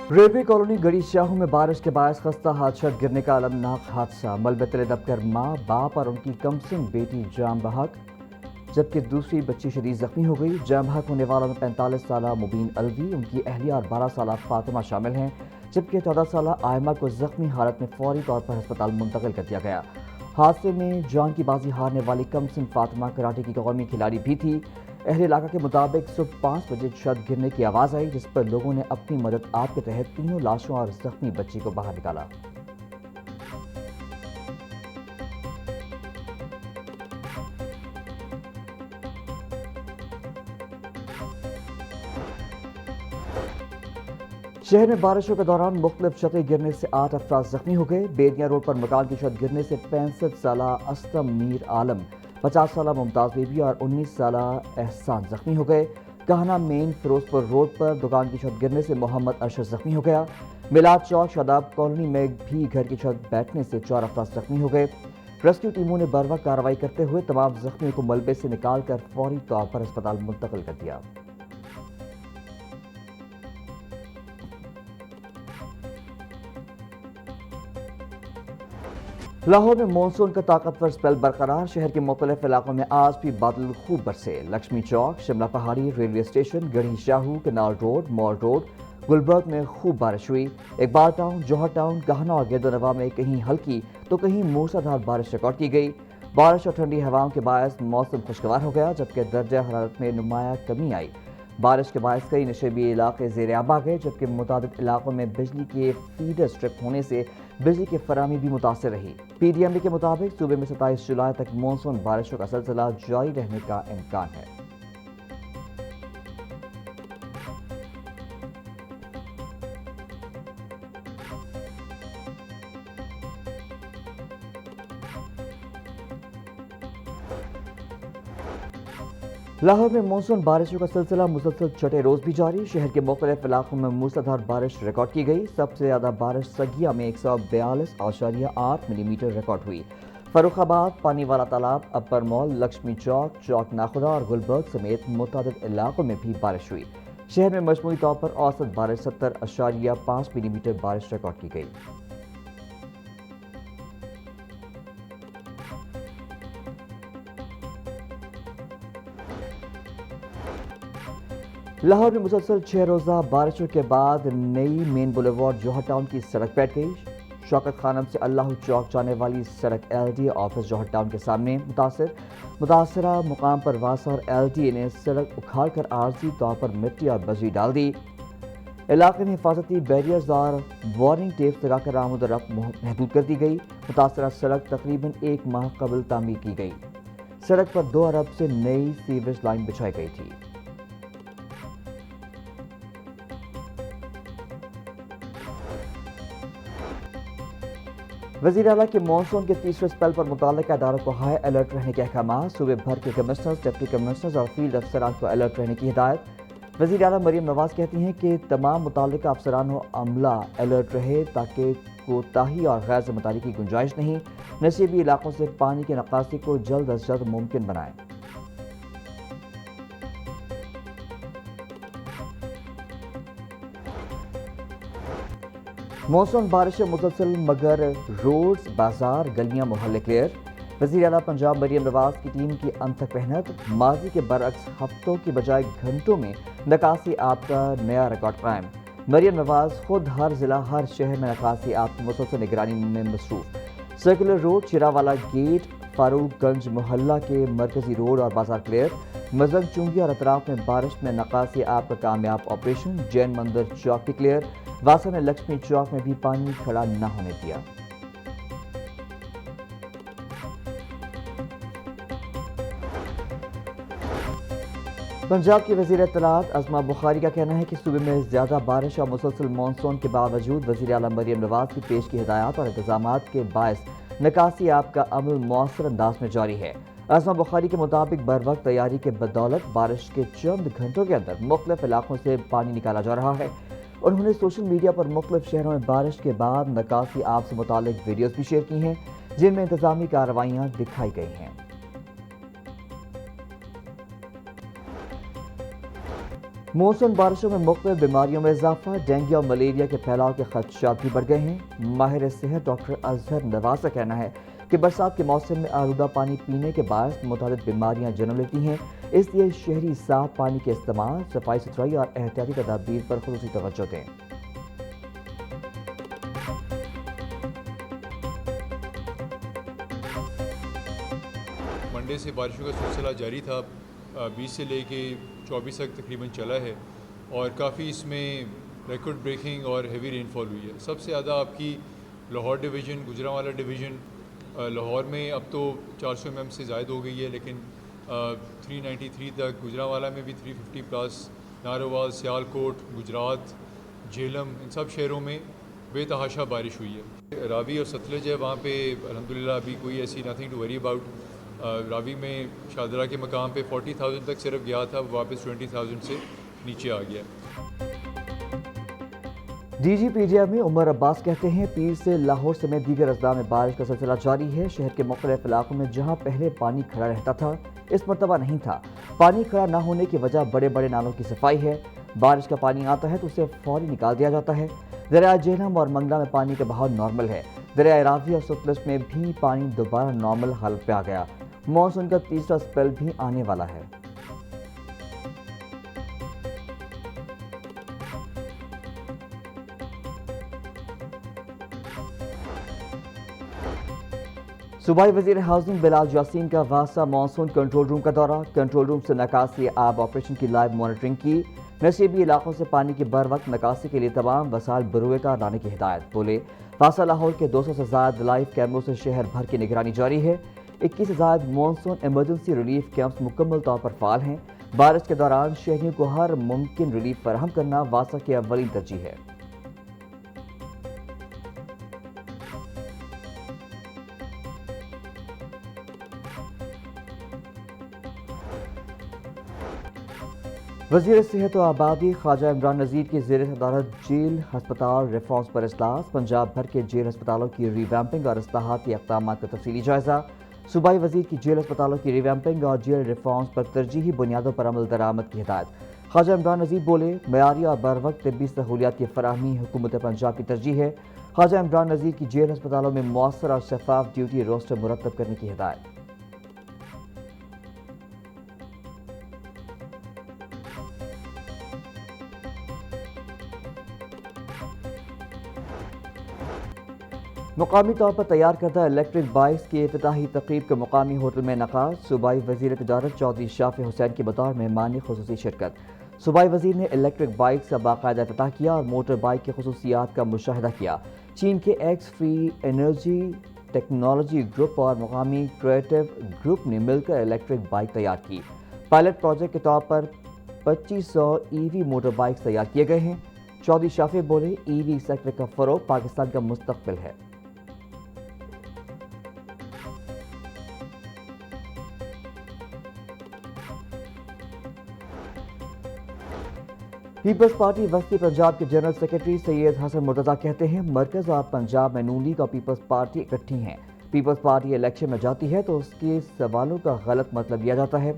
Railway colony गड़ी शाहू में बारिश के बायस खस्ता हादसा गिरने का अलमनाक हादसा। मलबे तले दबकर माँ, बाप और उनकी कमसिन बेटी जाम बहक, जबकि दूसरी बच्ची शदीद जख्मी हो गई। जाम बहक होने वालों में 45 साल मुबीन अलवी, उनकी अहलिया और 12 साल फातिमा शामिल हैं, जबकि 14 साल आयमा को जख्मी हालत में फौरी तौर पर अस्पताल मुंतकिल कर दिया गया। हादसे में जान की बाजी हारने वाली कमसिन फातिमा कराटे की कौमी खिलाड़ी भी थी। अहले इलाका के मुताबिक सुबह 5 बजे छत गिरने की आवाज़ आई, जिस पर लोगों ने अपनी मदद आप के तहत तीनों लाशों और जख्मी बच्ची को बाहर निकाला। शहर में बारिशों के दौरान मुख्तलिफ छतें गिरने से 8 अफराद जख्मी हो गए। बेदिया रोड पर मकान की छत गिरने से 65 साल असलम मीर आलम, 50 साल मुमताज़ बीबी और 19 साल एहसान जख्मी हो गए। कहना मेन फिरोजपुर रोड पर दुकान की छत गिरने से मोहम्मद अरशद जख्मी हो गया। मिलाद चौक शादाब कॉलोनी में भी घर की छत बैठने से 4 अफराद जख्मी हो गए। रेस्क्यू टीमों ने बर वक्त कार्रवाई करते हुए तमाम जख्मियों को मलबे से निकाल कर फौरी तौर पर अस्पताल मुंतकिल कर दिया। लाहौर में मानसून का ताकतवर स्पेल बरकरार। शहर के मुख्तलिफ इलाकों में आज भी बादल खूब बरसे। लक्ष्मी चौक, शिमला पहाड़ी, रेलवे स्टेशन, गढ़ी Shahu, canal road, mall road, Gulberg में खूब बारिश हुई। इकबाल टाउन, जौहर टाउन, गहना और गिरदोनवा में कहीं हल्की तो कहीं मूसलाधार बारिश रिकॉर्ड की गई। बारिश और ठंडी हवाओं के बायस मौसम खुशगवार हो गया, जबकि दर्जा हरारत में नुमाया कमी आई। बारिश के बायस कई नशेबी इलाके ज़ेर-आब आ गए, जबकि मुतादिद इलाकों में बिजली के फीडर स्ट्रिप होने से बिजली की फराहमी भी मुतासर रही। PDMA के मुताबिक सूबे में 27 जुलाई तक मानसून बारिशों का सिलसिला जारी रहने का इम्कान है। लाहौर में मानसून बारिशों का सिलसिला मुसलसल छठे रोज भी जारी। शहर के मुख्तलिफ इलाकों में मूसलाधार बारिश रिकॉर्ड की गई। सबसे ज्यादा बारिश सगिया में 142.8 मिलीमीटर रिकॉर्ड हुई। फर्रुखाबाद, पानी वाला तालाब, अपर मॉल, लक्ष्मी चौक, चौक नाखुदा और गुलबर्ग समेत मुतअद्दिद इलाकों में भी बारिश हुई। शहर में मजमूई तौर पर औसत बारिश 70.5 मिलीमीटर बारिश रिकॉर्ड की गई। लाहौर में मुसलसल 6 रोज़ा बारिशों के बाद नई मेन बुलेवार्ड जौहर टाउन की सड़क बैठ गई। शौकत खानम से अल्लाह चौक जाने वाली सड़क LDA ऑफिस जौहर टाउन के सामने मुतासरा मुकाम पर वासा और LDA ने सड़क उखाड़ कर आर्जी तौर पर मिट्टी और बजरी डाल दी। इलाके में हिफाजती बैरियर्स और वार्निंग टेप्स लगाकर आमद रफ्त महदूद कर दी गई। मुतासरा सड़क तकरीबन 1 माह कबल तामीर की गई। सड़क पर 2 अरब से नई सीवरेज लाइन बिछाई गई थी। वज़ीर आला के मानसून के तीसरे स्पेल पर मुताल्लिका इदारों को हाई अलर्ट रहने के अहकाम। सूबे भर के कमिश्नर्स, डिप्टी कमिश्नर्स और फील्ड अफसरान को अलर्ट रहने की हिदायत। वज़ीर आला मरियम नवाज कहती हैं कि तमाम मुताल्लिका अफसरान व अमला अलर्ट रहे ताकि कोताही और गैर ज़िम्मेदारी की गुंजाइश नहीं। नशीबी इलाकों से पानी की निकासी को जल्द अज जल्द मुमकिन बनाएं। मौसम बारिशें मुसलसल मगर रोड्स, बाजार, गलियां, मोहल्ले क्लियर। वज़ीर आला पंजाब मरियम नवाज की टीम की अनथक मेहनत। माजी के बरअक्स हफ्तों की बजाय घंटों में निकासी आप का नया रिकॉर्ड कायम। मरियम नवाज खुद हर जिला, हर शहर में निकासी आप की मुसलसल निगरानी में मसरूफ। सर्कुलर रोड, चिरावाला गेट, फारूकगंज मोहल्ला के मरकजी रोड और बाजार क्लियर। मजंग चुंगी और अतराफ में बारिश में नकासी आप का कामयाब ऑपरेशन। जैन मंदिर चौक भी क्लियर। वासा ने लक्ष्मी चौक में भी पानी खड़ा न होने दिया। पंजाब की वज़ीर इत्तलात अज़मा बुखारी का कहना है कि सूबे में ज्यादा बारिश और मुसलसल मानसून के बावजूद वज़ीर आला मरियम नवाज की पेश की हिदायत और इंतजामात के बायस निकासी आप का अमल मौसर अंदाज में जारी है। अज़मा बुखारी के मुताबिक बर वक्त तैयारी के बदौलत बारिश के चंद घंटों के अंदर मुख्तलिफ इलाकों से पानी निकाला जा रहा है। उन्होंने सोशल मीडिया पर मुख्तलिफ शहरों में बारिश के बाद निकासी आप से मुतालिक वीडियोज़ भी शेयर की हैं, जिनमें इंतजामी कार्रवाइयाँ दिखाई गई हैं। मौसम बारिशों में मुख्तलिफ बीमारियों में इजाफा, डेंगू और मलेरिया के फैलाव के खदशात भी बढ़ गए हैं। माहिर सेहत डॉक्टर अजहर नवाज का कहना है कि बरसात के मौसम में आलूदा पानी पीने के बायस मुताबिक बीमारियां जन्म लेती हैं, इसलिए शहरी साफ पानी के इस्तेमाल, सफाई सुथराई और एहतियाती तदाबीर पर खुसूसी तवज्जो दें। मंडे से बारिशों का सिलसिला जारी था, 20 से लेके 24 तक तकरीबन चला है और काफ़ी इसमें रिकॉर्ड ब्रेकिंग और हेवी रेनफॉल हुई है। सबसे ज़्यादा आपकी लाहौर डिवीज़न, गुजरांवाला डिवीज़न, लाहौर में अब तो 400 mm से ज़ायद हो गई है, लेकिन 393 तक, गुजरांवाला में भी 350 प्लस, नारोवाल, सियालकोट, गुजरात, झेलम, इन सब शहरों में बेतहाशा बारिश हुई है। रावी और सतलज है, वहाँ पे अल्हम्दुलिल्लाह अभी कोई ऐसी nothing to worry about. Ravi में शादरा के मकाम पे 40,000 तक सिर्फ गया था, वापस 20,000 से नीचे आ गया। DGPDF में उमर अब्बास कहते हैं, पीर से लाहौर समेत दीगर अजला में बारिश का सिलसिला जारी है। शहर के मुख्तलिफ इलाकों में जहां पहले पानी खड़ा रहता था, इस मरतबा नहीं था। पानी खड़ा न होने की वजह बड़े बड़े नालों की सफाई है। बारिश का पानी आता है तो उसे फौरी निकाल दिया जाता है। दरिया झेलम और मंगला में पानी का बहाव नॉर्मल है। दरिया रावी और सतलज में भी पानी दोबारा नॉर्मल हालत पे आ गया। मॉनसून का तीसरा स्पेल भी आने वाला है। सूबाई वजीर हाउसिंग बिलाल यासीन का वासा मानसून कंट्रोल रूम का दौरा। कंट्रोल रूम से निकासी आब ऑपरेशन की लाइव मॉनिटरिंग की। नसीबी इलाकों से पानी की बर वक्त निकासी के लिए तमाम वसाइल बरूए का लाने की हिदायत। बोले, वासा लाहौर के 200 से ज्यादा लाइव कैमरों से शहर भर की निगरानी जारी है। 21 से ज्यादा मानसून इमरजेंसी रिलीफ कैंप्स मुकम्मल तौर पर फाल हैं। बारिश के दौरान शहरियों को हर मुमकिन रिलीफ फराहम करना वासा की अव्वलीन तरजीह है। वज़ीर सेहत व आबादी ख्वाजा इमरान नज़ीर की ज़ेर सदारत जेल हस्पताल रिफॉर्म्स पर इजलास। पंजाब भर के जेल हस्पतालों की रिवैम्पिंग और इस्लाहाती इक़दामात का तफसीली जायजा। सूबाई वज़ीर की जेल हस्पतालों की रिवैम्पिंग और जेल रिफॉर्म्स पर तरजीही बुनियादों पर अमल दरामद की हिदायत। ख्वाजा इमरान नज़ीर बोले, मयारी और बर वक्त तिब्बी सहूलियात की फराहमी हुकूमत पंजाब की तरजीह है। ख्वाजा इमरान नज़ीर की जेल हस्पतालों में मौसर और शफाफ ड्यूटी रोस्टर मुरतब करने की हिदायत। मुकामी तौर पर तैयार करदा इलेक्ट्रिक बाइक्स की इफ्तिताही तकरीब के मुकामी होटल में इनकाद। सूबाई वज़ीर तिजारत चौधरी शाफी हुसैन की बतौर मेहमानी खुसूसी शिरकत। सूबाई वज़ीर ने इलेक्ट्रिक बाइक्स का बाकायदा इफ्तिताह किया और मोटर बाइक की खुसूसियात का मुशाहिदा किया। चीन के x free energy technology group और मुकामी क्रिएटिव ग्रुप ने मिलकर इलेक्ट्रिक बाइक तैयार की। पायलट प्रोजेक्ट के तौर पर 2500 EV मोटर बाइक्स तैयार किए गए हैं। चौधरी शाफी बोले, EV सेक्टर का फरोग पाकिस्तान का मुस्तकबिल है। पीपल्स पार्टी वस्ती पंजाब के जनरल सेक्रेटरी सैयद हसन मुर्तजा कहते हैं, मरकज और पंजाब में नून लीग और पीपल्स पार्टी इकट्ठी हैं। पीपल्स पार्टी इलेक्शन में जाती है तो उसके सवालों का गलत मतलब लिया जाता है।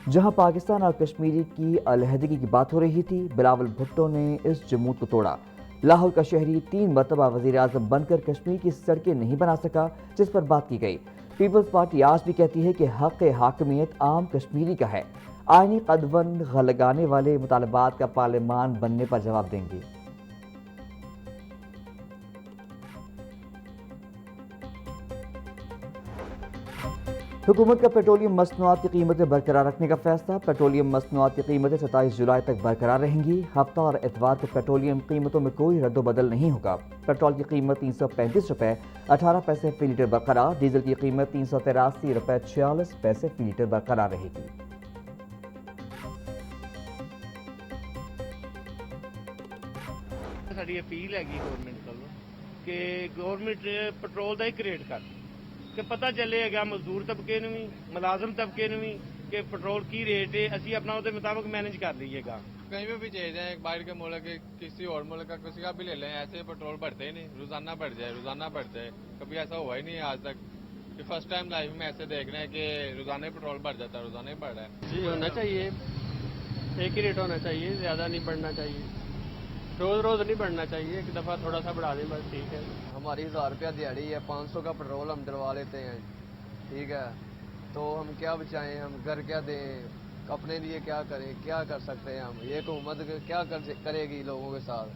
जहां पाकिस्तान और कश्मीरी की अलहदगी की बात हो रही थी, बिलावल भुट्टो ने इस जमूत को तोड़ा। लाहौर का शहरी 3 मरतबा वज़ीर आज़म बनकर कश्मीर की सड़कें नहीं बना सका, जिस पर बात की गई। पीपल्स पार्टी आज भी कहती है कि हक़ हाकिमियत आम कश्मीरी का है। आईनी कदबंद लगाने वाले मुतालबात का पार्लिमान बनने पर जवाब देंगी। हुकूमत का पेट्रोलियम मसनूआत की कीमतें बरकरार रखने का फैसला। पेट्रोलियम मसनूआत की कीमतें 27 जुलाई तक बरकरार रहेंगी। हफ्ता और इतवार को पेट्रोलियम कीमतों में कोई रद्दोबदल नहीं होगा। पेट्रोल की कीमत 335 रुपये 18 पैसे फी लीटर बरकरार। डीजल की कीमत 383 रुपये 46 पैसे फी लीटर बरकरार रहेगी। ਸਾਡੀ ਅਪੀਲ ਹੈਗੀ ਗਵਰਨਮੈਂਟ ਵੱਲੋਂ ਕਿ ਗਵਰਨਮੈਂਟ ਪੈਟਰੋਲ ਦਾ ਹੀ ਰੇਟ ਕਰ ਕਿ ਪਤਾ ਚੱਲੇਗਾ ਮਜ਼ਦੂਰ ਤਬਕੇ ਨੂੰ ਵੀ ਮੁਲਾਜ਼ਮ ਤਬਕੇ ਨੂੰ ਵੀ कि पेट्रोल की रेट है असी अपना उसके मुताबिक मैनेज कर लीजिएगा। कहीं पे भी चले जाए बाहर के मुल्क किसी और मुल्क का किसी का भी ले लें, ऐसे पेट्रोल बढ़ते ही नहीं, रोजाना बढ़ जाए। कभी ऐसा हुआ ही नहीं आज तक कि फर्स्ट टाइम लाइफ में ऐसे देख रहे हैं कि रोजाना ही पेट्रोल बढ़ जाता है, रोजाना ही बढ़ रहा है। जी होना चाहिए ایک ہی ریٹ ہونا چاہیے, زیادہ نہیں بڑھنا چاہیے, روز روز نہیں بڑھنا چاہیے, ایک دفعہ تھوڑا سا بڑھا دیں بس ٹھیک ہے. ہماری 1000 روپیہ دیہڑی ہے, 500 کا پیٹرول ہم ڈلوا لیتے ہیں, ٹھیک ہے, تو ہم کیا بچائیں, ہم گھر کیا دیں, اپنے لیے کیا کریں, کیا کر سکتے ہیں ہم, یہ حکومت کیا کرے گی لوگوں کے ساتھ.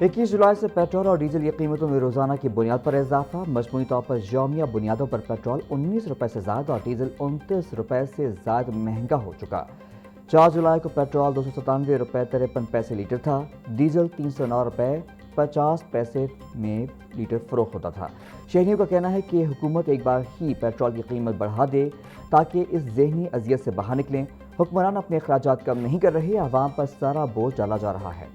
21 جولائی سے پیٹرول اور ڈیزل کی قیمتوں میں روزانہ کی بنیاد پر اضافہ. مجموعی طور پر یومیہ بنیادوں پر پیٹرول 19 روپے سے زائد اور ڈیزل 29 روپے سے زائد مہنگا ہو چکا. 4 جولائی کو پیٹرول 297 روپے 53 پیسے لیٹر تھا, ڈیزل 309 روپے 50 پیسے میں لیٹر فروخت ہوتا تھا. شہریوں کا کہنا ہے کہ حکومت ایک بار ہی پیٹرول کی قیمت بڑھا دے تاکہ اس ذہنی اذیت سے باہر نکلیں. حکمران اپنے اخراجات کم نہیں کر رہے, عوام پر سارا بوجھ ڈالا جا رہا ہے.